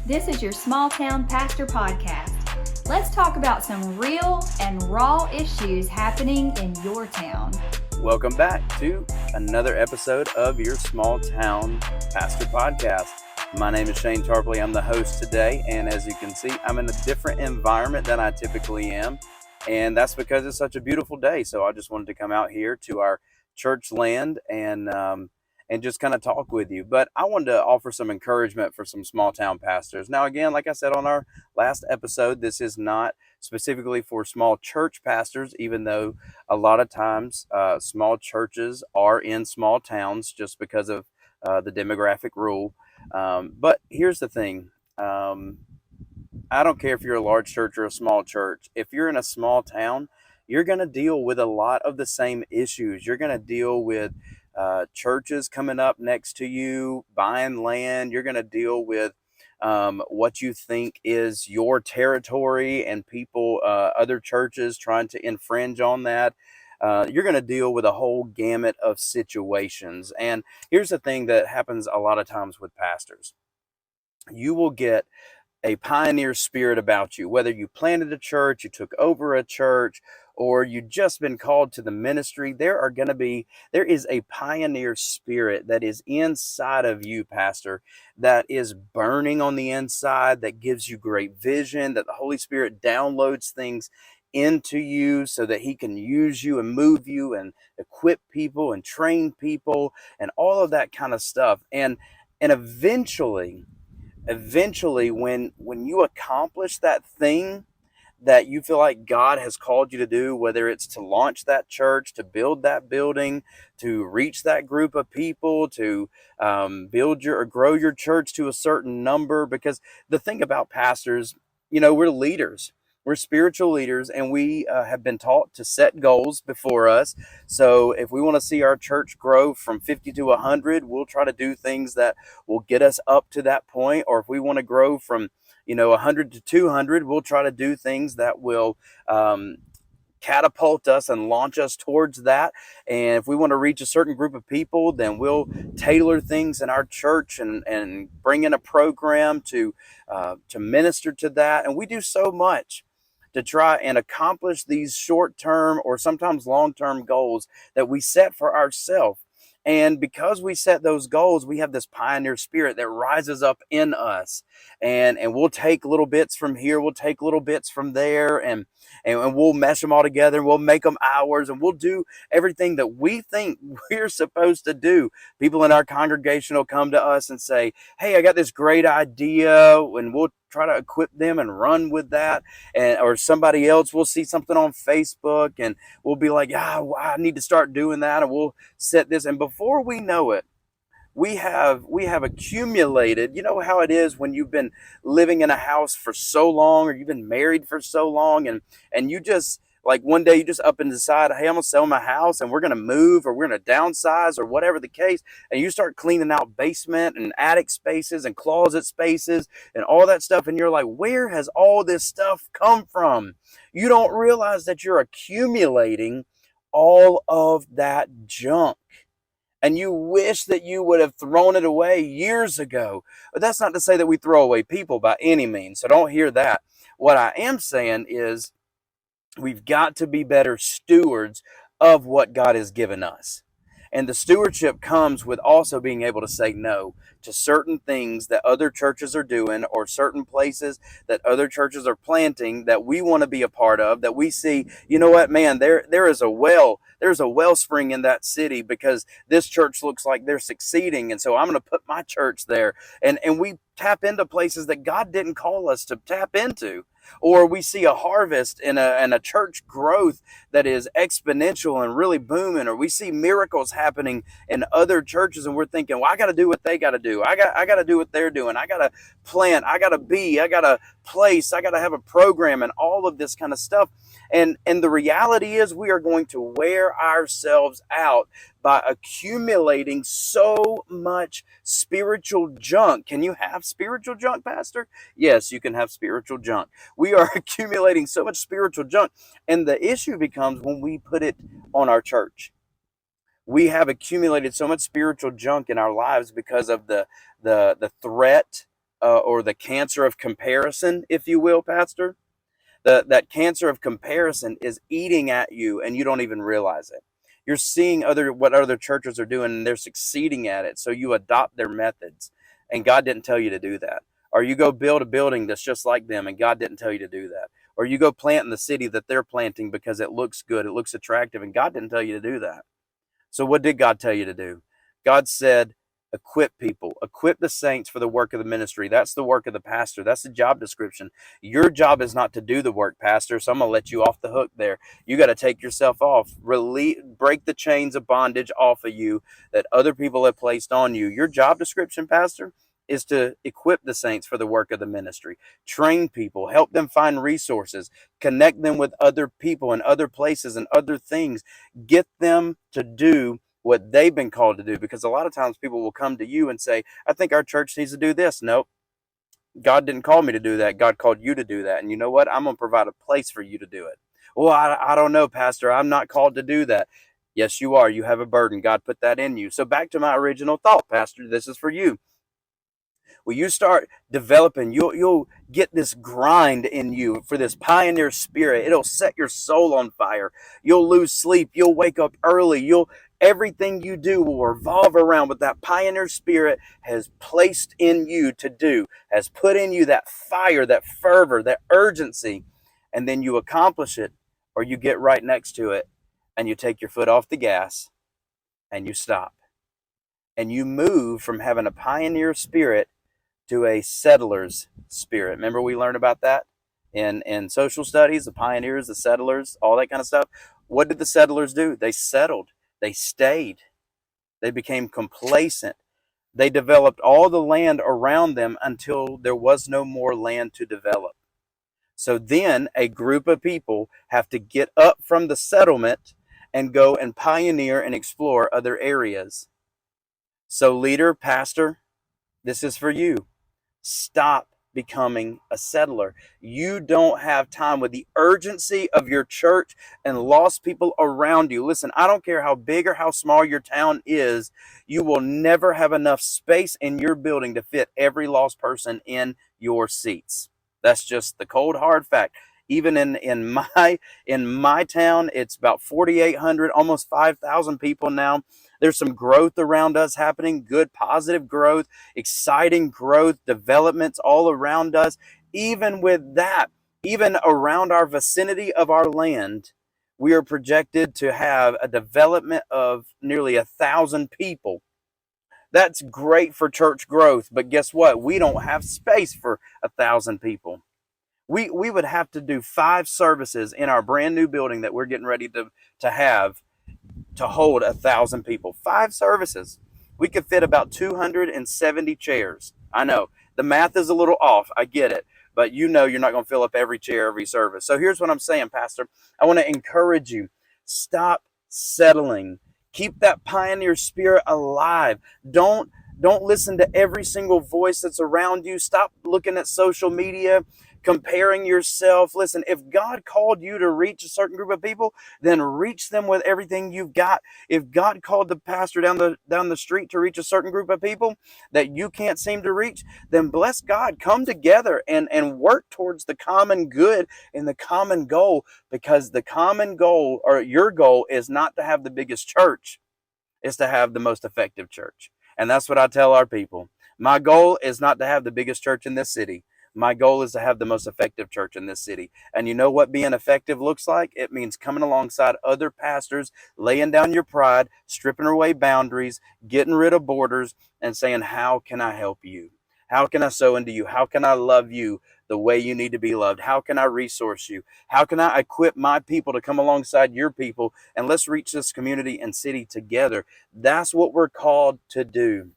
This is your Small Town Pastor Podcast. Let's talk about some real and raw issues happening in your town. Welcome back to another episode of your Small Town Pastor Podcast. My name is Shane Tarpley. I'm the host today, and as you can see, I'm in a different environment than I typically am, and that's because it's such a beautiful day. So I just wanted to come out here to our church land and just kind of talk with you. But I wanted to offer some encouragement for some small town pastors. Now, again, like I said on our last episode, this is not specifically for small church pastors, even though a lot of times small churches are in small towns just because of the demographic rule. But here's the thing. I don't care if you're a large church or a small church. If you're in a small town, you're going to deal with a lot of the same issues. You're going to deal with churches coming up next to you, buying land. You're going to deal with what you think is your territory and people, other churches trying to infringe on that. You're going to deal with a whole gamut of situations. And here's the thing that happens a lot of times with pastors. You will get a pioneer spirit about you, whether you planted a church, you took over a church, or you just been called to the ministry. There is a pioneer spirit that is inside of you, pastor, that is burning on the inside, that gives you great vision, that the Holy Spirit downloads things into you so that he can use you and move you and equip people and train people and all of that kind of stuff. And eventually when you accomplish that thing that you feel like God has called you to do, whether it's to launch that church, to build that building, to reach that group of people, to build your or grow your church to a certain number. Because the thing about pastors, we're leaders. We're spiritual leaders, and we have been taught to set goals before us. So if we want to see our church grow from 50 to 100, we'll try to do things that will get us up to that point. Or if we want to grow from 100 to 200, we'll try to do things that will catapult us and launch us towards that. And if we want to reach a certain group of people, then we'll tailor things in our church and bring in a program to minister to that. And we do so much to try and accomplish these short-term or sometimes long-term goals that we set for ourselves. And because we set those goals, we have this pioneer spirit that rises up in us. And we'll take little bits from here, we'll take little bits from there, and we'll mesh them all together, and we'll make them ours, and we'll do everything that we think we're supposed to do. People in our congregation will come to us and say, hey, I got this great idea, and we'll try to equip them and run with that. Or somebody else will see something on Facebook and we'll be like, I need to start doing that, and we'll set this. And before we know it, we have accumulated. You know how it is when you've been living in a house for so long, or you've been married for so long, and you just, like, one day you just up and decide, hey, I'm gonna sell my house and we're gonna move, or we're gonna downsize, or whatever the case. And you start cleaning out basement and attic spaces and closet spaces and all that stuff, and you're like, where has all this stuff come from? You don't realize that you're accumulating all of that junk, and you wish that you would have thrown it away years ago. But that's not to say that we throw away people by any means, so don't hear that. What I am saying is we've got to be better stewards of what God has given us. And the stewardship comes with also being able to say no to certain things that other churches are doing, or certain places that other churches are planting that we want to be a part of, that we see, you know what, man, there's a wellspring in that city because this church looks like they're succeeding. And so I'm going to put my church there. And we tap into places that God didn't call us to tap into. Or we see a harvest in a church growth that is exponential and really booming, or we see miracles happening in other churches, and we're thinking, well, I got to do what they got to do. I got to do what they're doing. I got to plant. I got to place. I got to have a program and all of this kind of stuff. And the reality is we are going to wear ourselves out by accumulating so much spiritual junk. Can you have spiritual junk, Pastor? Yes, you can have spiritual junk. We are accumulating so much spiritual junk. And the issue becomes when we put it on our church. We have accumulated so much spiritual junk in our lives because of the threat or the cancer of comparison, if you will, Pastor. That cancer of comparison is eating at you and you don't even realize it. You're seeing what other churches are doing and they're succeeding at it, so you adopt their methods, and God didn't tell you to do that. Or you go build a building that's just like them and God didn't tell you to do that. Or you go plant in the city that they're planting because it looks good, it looks attractive, and God didn't tell you to do that. So what did God tell you to do? God said, equip people, equip the saints for the work of the ministry. That's the work of the pastor. That's the job description. Your job is not to do the work, Pastor. So I'm going to let you off the hook there. You got to take yourself off, break the chains of bondage off of you that other people have placed on you. Your job description, Pastor, is to equip the saints for the work of the ministry, train people, help them find resources, connect them with other people and other places and other things, get them to do what they've been called to do. Because a lot of times people will come to you and say, I think our church needs to do this. Nope. God didn't call me to do that. God called you to do that. And you know what? I'm going to provide a place for you to do it. Well, I don't know, Pastor. I'm not called to do that. Yes, you are. You have a burden. God put that in you. So back to my original thought, Pastor, this is for you. When you start developing, you'll get this grind in you for this pioneer spirit. It'll set your soul on fire. You'll lose sleep. You'll wake up early. Everything you do will revolve around what that pioneer spirit has placed in you to do, has put in you that fire, that fervor, that urgency, and then you accomplish it, or you get right next to it and you take your foot off the gas and you stop. And you move from having a pioneer spirit to a settler's spirit. Remember we learned about that in social studies, the pioneers, the settlers, all that kind of stuff. What did the settlers do? They settled. They stayed. They became complacent. They developed all the land around them until there was no more land to develop. So then a group of people have to get up from the settlement and go and pioneer and explore other areas. So leader, pastor, this is for you. Stop becoming a settler. You don't have time with the urgency of your church and lost people around you. Listen, I don't care how big or how small your town is, you will never have enough space in your building to fit every lost person in your seats. That's just the cold hard fact. Even in my town, it's about 4,800, almost 5,000 people now. There's some growth around us happening, good, positive growth, exciting growth, developments all around us. Even with that, even around our vicinity of our land, we are projected to have a development of nearly 1,000 people. That's great for church growth, but guess what? We don't have space for 1,000 people. We would have to do 5 services in our brand new building that we're getting ready to have to hold 1,000 people. 5 services. We could fit about 270 chairs. I know the math is a little off. I get it. But you know you're not going to fill up every chair every service. So here's what I'm saying, Pastor. I want to encourage you. Stop settling. Keep that pioneer spirit alive. Don't listen to every single voice that's around you. Stop looking at social media, comparing yourself. Listen, if God called you to reach a certain group of people, then reach them with everything you've got. If God called the pastor down the street to reach a certain group of people that you can't seem to reach, then bless God, come together and work towards the common good and the common goal, because the common goal, or your goal, is not to have the biggest church, it's to have the most effective church. And that's what I tell our people. My goal is not to have the biggest church in this city. My goal is to have the most effective church in this city. And you know what being effective looks like? It means coming alongside other pastors, laying down your pride, stripping away boundaries, getting rid of borders, and saying, how can I help you? How can I sow into you? How can I love you the way you need to be loved? How can I resource you? How can I equip my people to come alongside your people? And let's reach this community and city together. That's what we're called to do.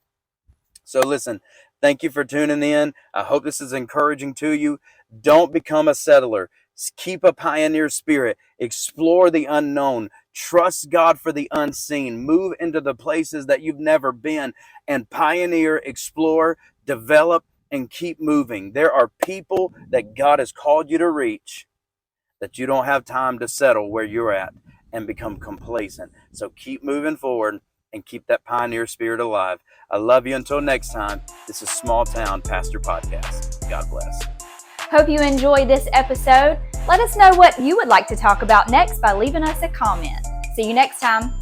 So listen, thank you for tuning in. I hope this is encouraging to you. Don't become a settler. Keep a pioneer spirit. Explore the unknown. Trust God for the unseen. Move into the places that you've never been and pioneer, explore, develop, and keep moving. There are people that God has called you to reach that you don't have time to settle where you're at and become complacent. So keep moving forward and keep that pioneer spirit alive. I love you. Until next time, this is Small Town Pastor Podcast. God bless. Hope you enjoyed this episode. Let us know what you would like to talk about next by leaving us a comment. See you next time.